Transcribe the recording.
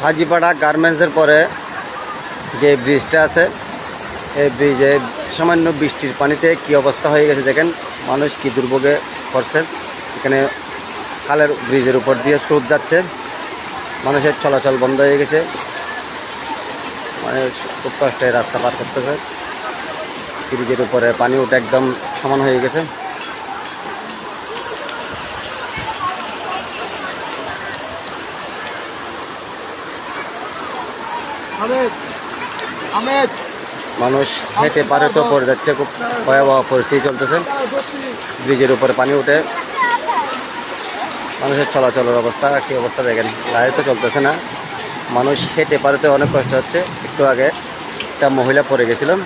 হাজিপাড়া গার্মেন্টসের পরে যে ব্রিজটা আছে, এই ব্রিজে সামান্য বৃষ্টির পানিতে কি অবস্থা হয়ে গেছে দেখেন, মানুষ কি দুর্ভোগে পড়ছে। এখানে খালের ব্রিজের উপর দিয়ে স্রোত যাচ্ছে, মানুষের চলাচল বন্ধ হয়ে গেছে, মানুষ খুব কষ্টে রাস্তা পার করতেছে। ব্রিজের উপরে পানি উঠে একদম সমান হয়ে গেছে। মানুষ হেঁটে পারে তো পড়ে যাচ্ছে, খুব ভয়াবহ পরিস্থিতি চলতেছে। ব্রিজের উপরে পানি উঠে মানুষের চলাচলের অবস্থা কি অবস্থা দেখেন, গাড়ি তো চলতেছে না, মানুষ হেঁটে পারে তো অনেক কষ্ট হচ্ছে। একটু আগে একটা মহিলা পড়ে গেছিলাম।